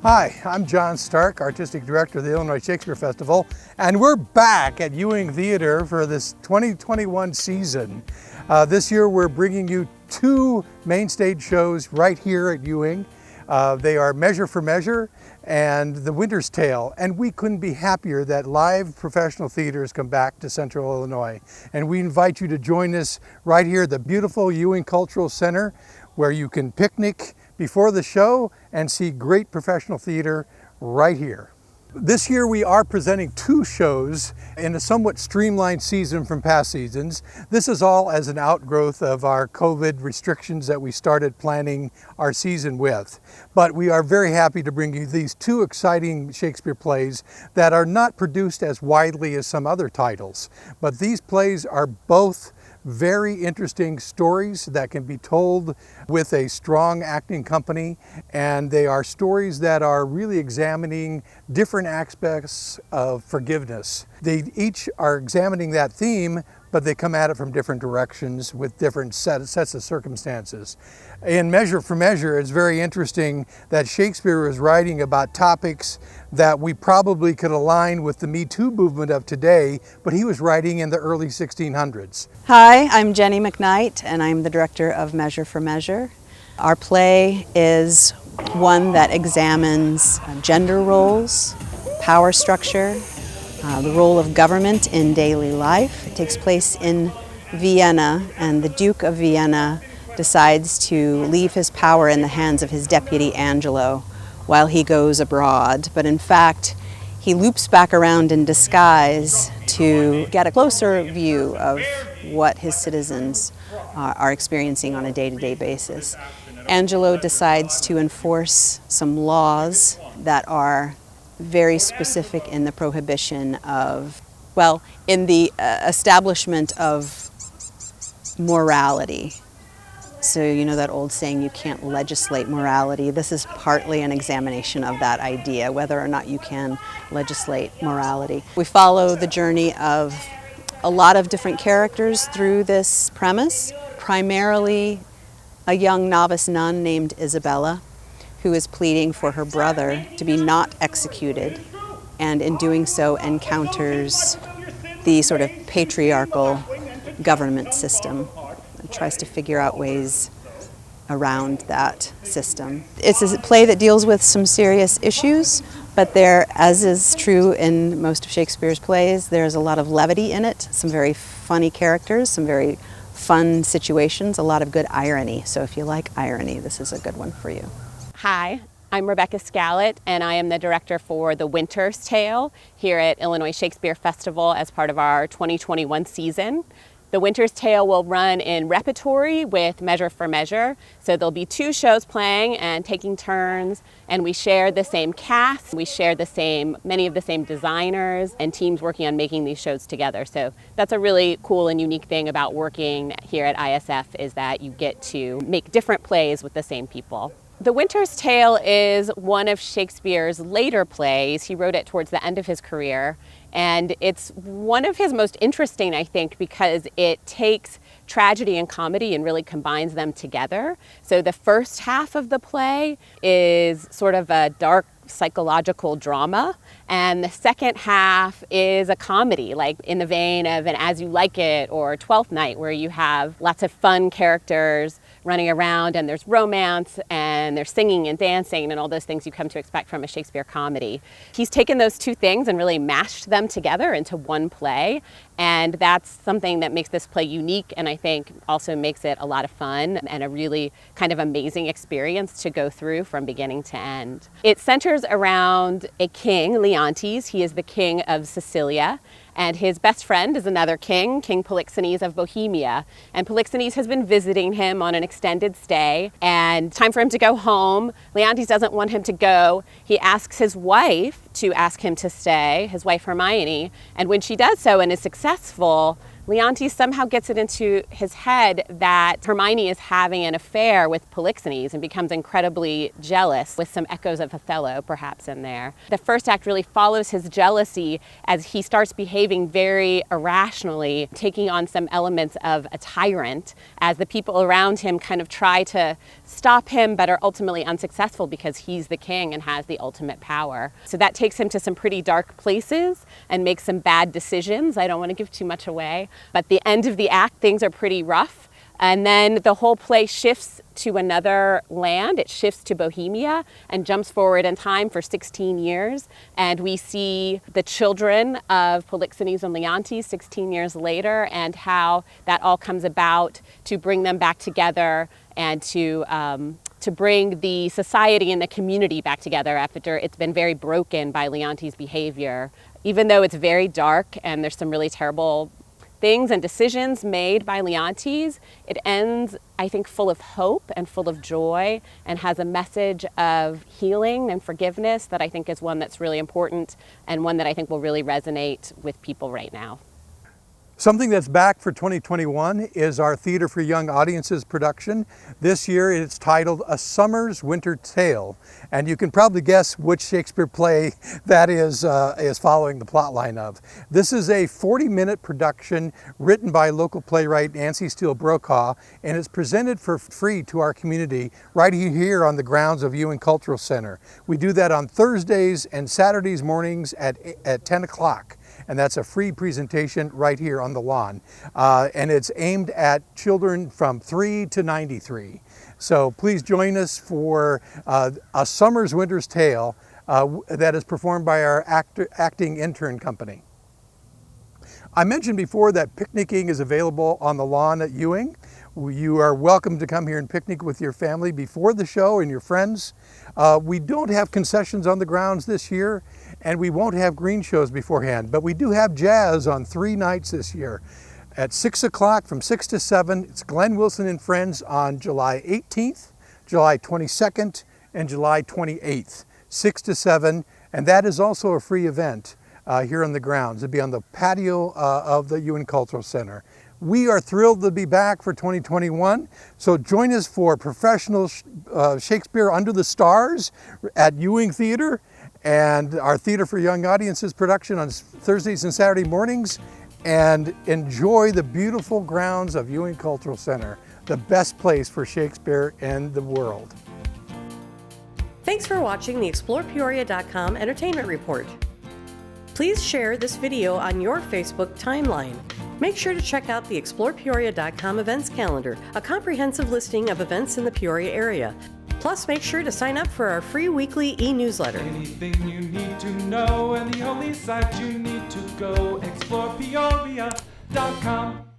Hi, I'm John Stark, Artistic Director of the Illinois Shakespeare Festival, and we're back at Ewing Theater for this 2021 season. This year we're bringing you two main stage shows right here at Ewing. They are Measure for Measure and The Winter's Tale, and we couldn't be happier that live professional theaters come back to Central Illinois. And we invite you to join us right here at the beautiful Ewing Cultural Center, where you can picnic before the show and see great professional theater right here. This year we are presenting two shows in a somewhat streamlined season from past seasons. This is all as an outgrowth of our COVID restrictions that we started planning our season with. But we are very happy to bring you these two exciting Shakespeare plays that are not produced as widely as some other titles. But these plays are both very interesting stories that can be told with a strong acting company, and they are stories that are really examining different aspects of forgiveness. They each are examining that theme, but they come at it from different directions with different sets of circumstances. In Measure for Measure, it's very interesting that Shakespeare is writing about topics that we probably could align with the Me Too movement of today, but he was writing in the early 1600s. Hi, I'm Jenny McKnight, and I'm the director of Measure for Measure. Our play is one that examines gender roles, power structure, the role of government in daily life. It takes place in Vienna, and the Duke of Vienna decides to leave his power in the hands of his deputy Angelo while he goes abroad. But in fact, he loops back around in disguise to get a closer view of what his citizens are experiencing on a day-to-day basis. Angelo decides to enforce some laws that are very specific in the prohibition of, well, in the establishment of morality. So you know that old saying, you can't legislate morality. This is partly an examination of that idea, whether or not you can legislate morality. We follow the journey of a lot of different characters through this premise, primarily a young novice nun named Isabella, who is pleading for her brother to be not executed, and in doing so encounters the sort of patriarchal government system and tries to figure out ways around that system. It's a play that deals with some serious issues, but there, as is true in most of Shakespeare's plays, there's a lot of levity in it, some very funny characters, some very fun situations, a lot of good irony. So if you like irony, this is a good one for you. Hi, I'm Rebecca Scallett, and I am the director for The Winter's Tale here at Illinois Shakespeare Festival as part of our 2021 season. The Winter's Tale will run in repertory with Measure for Measure, so there'll be two shows playing and taking turns, and we share the same cast, we share many of the same designers and teams working on making these shows together. So that's a really cool and unique thing about working here at ISF, is that you get to make different plays with the same people. The Winter's Tale is one of Shakespeare's later plays. He wrote it towards the end of his career, and it's one of his most interesting, I think, because it takes tragedy and comedy and really combines them together. So the first half of the play is sort of a dark psychological drama, and the second half is a comedy, like in the vein of an As You Like It or Twelfth Night, where you have lots of fun characters running around, and there's romance, and there's singing and dancing and all those things you come to expect from a Shakespeare comedy. He's taken those two things and really mashed them together into one play, and that's something that makes this play unique, and I think also makes it a lot of fun and a really kind of amazing experience to go through from beginning to end. It centers around a king, Leontes. He is the king of Sicilia, and his best friend is another king, King Polixenes of Bohemia. And Polixenes has been visiting him on an extended stay, and time for him to go home. Leontes doesn't want him to go. He asks his wife to ask him to stay, his wife Hermione, and when she does so and is successful, Leontes somehow gets it into his head that Hermione is having an affair with Polixenes and becomes incredibly jealous, with some echoes of Othello perhaps in there. The first act really follows his jealousy as he starts behaving very irrationally, taking on some elements of a tyrant as the people around him kind of try to stop him but are ultimately unsuccessful because he's the king and has the ultimate power. So that takes him to some pretty dark places and makes some bad decisions. I don't want to give too much away. But the end of the act, things are pretty rough. And then the whole play shifts to another land. It shifts to Bohemia and jumps forward in time for 16 years. And we see the children of Polixenes and Leontes 16 years later, and how that all comes about to bring them back together and to bring the society and the community back together after it's been very broken by Leontes' behavior. Even though it's very dark and there's some really terrible things and decisions made by Leontes, it ends, I think, full of hope and full of joy, and has a message of healing and forgiveness that I think is one that's really important, and one that I think will really resonate with people right now. Something that's back for 2021 is our Theater for Young Audiences production. This year it's titled A Summer's Winter Tale, and you can probably guess which Shakespeare play that is following the plot line of. This is a 40-minute production written by local playwright Nancy Steele Brokaw, and it's presented for free to our community right here on the grounds of Ewing Cultural Center. We do that on Thursdays and Saturdays mornings at 10 o'clock. And that's a free presentation right here on the lawn. And it's aimed at children from 3 to 93. So please join us for A Summer's Winter's Tale that is performed by our acting intern company. I mentioned before that picnicking is available on the lawn at Ewing. You are welcome to come here and picnic with your family before the show and your friends. We don't have concessions on the grounds this year, and we won't have green shows beforehand, but we do have jazz on 3 nights this year. At 6 o'clock from 6 to 7, it's Glenn Wilson and Friends on July 18th, July 22nd, and July 28th, 6 to 7, and that is also a free event here on the grounds. It'll be on the patio of the Ewing Cultural Center. We are thrilled to be back for 2021, so join us for professional Shakespeare Under the Stars at Ewing Theater, and our Theater for Young Audiences production on Thursdays and Saturday mornings, and enjoy the beautiful grounds of Ewing Cultural Center, the best place for Shakespeare in the world. Thanks for watching the ExplorePeoria.com Entertainment Report. Please share this video on your Facebook timeline. Make sure to check out the ExplorePeoria.com events calendar, a comprehensive listing of events in the Peoria area. Plus, make sure to sign up for our free weekly e-newsletter. Anything you need to know, and the only site you need to go, ExplorePeoria.com.